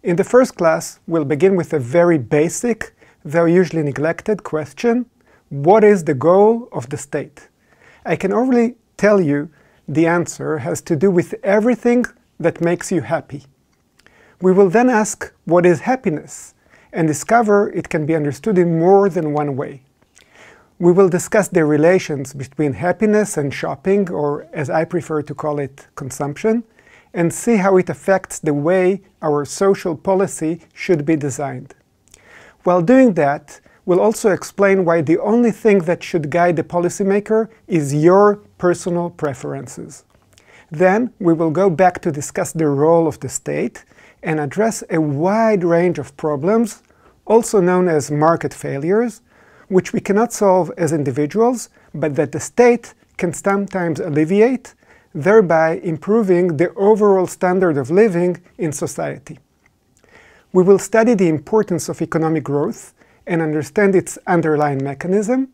In the first class, we'll begin with a very basic, though usually neglected question: what is the goal of the state? I can already tell you the answer has to do with everything that makes you happy. We will then ask what is happiness, and discover it can be understood in more than one way. We will discuss the relations between happiness and shopping, or as I prefer to call it, consumption, and see how it affects the way our social policy should be designed. While doing that, we'll also explain why the only thing that should guide the policymaker is your personal preferences. Then we will go back to discuss the role of the state and address a wide range of problems, also known as market failures, which we cannot solve as individuals, but that the state can sometimes alleviate, thereby improving the overall standard of living in society. We will study the importance of economic growth and understand its underlying mechanism.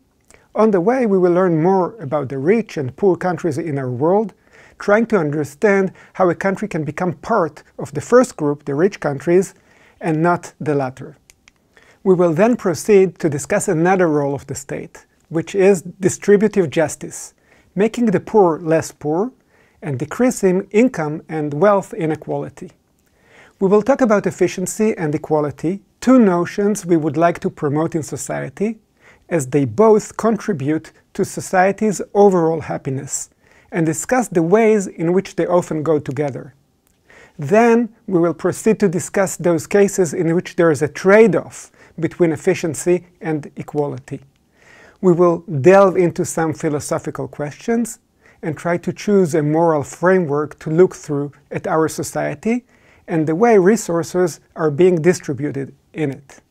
On the way, we will learn more about the rich and poor countries in our world, trying to understand how a country can become part of the first group, the rich countries, and not the latter. We will then proceed to discuss another role of the state, which is distributive justice, making the poor less poor and decreasing income and wealth inequality. We will talk about efficiency and equality, two notions we would like to promote in society, as they both contribute to society's overall happiness, and discuss the ways in which they often go together. Then we will proceed to discuss those cases in which there is a trade-off between efficiency and equality. We will delve into some philosophical questions and try to choose a moral framework to look through at our society and the way resources are being distributed in it.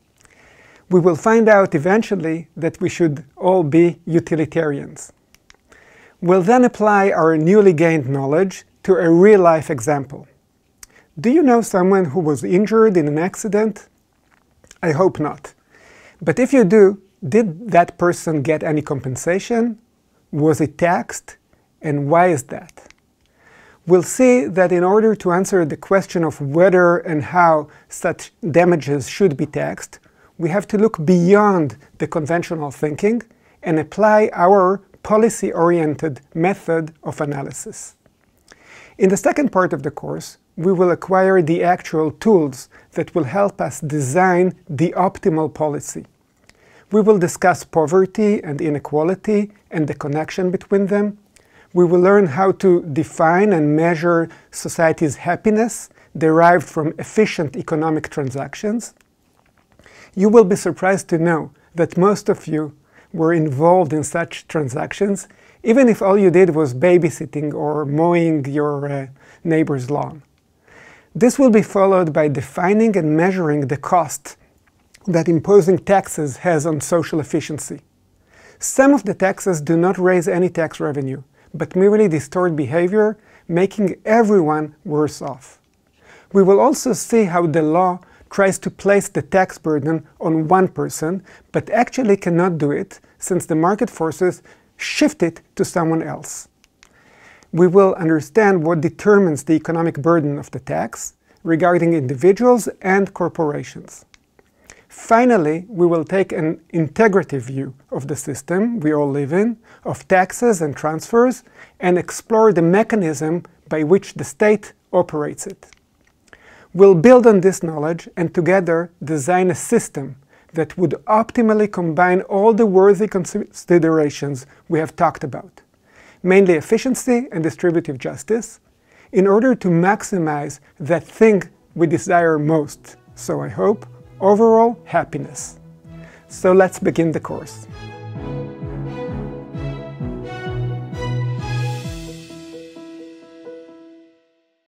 We will find out eventually that we should all be utilitarians. We'll then apply our newly gained knowledge to a real-life example. Do you know someone who was injured in an accident? I hope not. But if you do, did that person get any compensation? Was it taxed? And why is that? We'll see that in order to answer the question of whether and how such damages should be taxed, we have to look beyond the conventional thinking and apply our policy-oriented method of analysis. In the second part of the course, we will acquire the actual tools that will help us design the optimal policy. We will discuss poverty and inequality and the connection between them. We will learn how to define and measure society's happiness derived from efficient economic transactions. You will be surprised to know that most of you were involved in such transactions, even if all you did was babysitting or mowing your neighbor's lawn. This will be followed by defining and measuring the cost that imposing taxes has on social efficiency. Some of the taxes do not raise any tax revenue, but merely distort behavior, making everyone worse off. We will also see how the law tries to place the tax burden on one person, but actually cannot do it, since the market forces shift it to someone else. We will understand what determines the economic burden of the tax regarding individuals and corporations. Finally, we will take an integrative view of the system we all live in, of taxes and transfers, and explore the mechanism by which the state operates it. We'll build on this knowledge and together design a system that would optimally combine all the worthy considerations we have talked about, mainly efficiency and distributive justice, in order to maximize that thing we desire most, so I hope, overall happiness. So let's begin the course.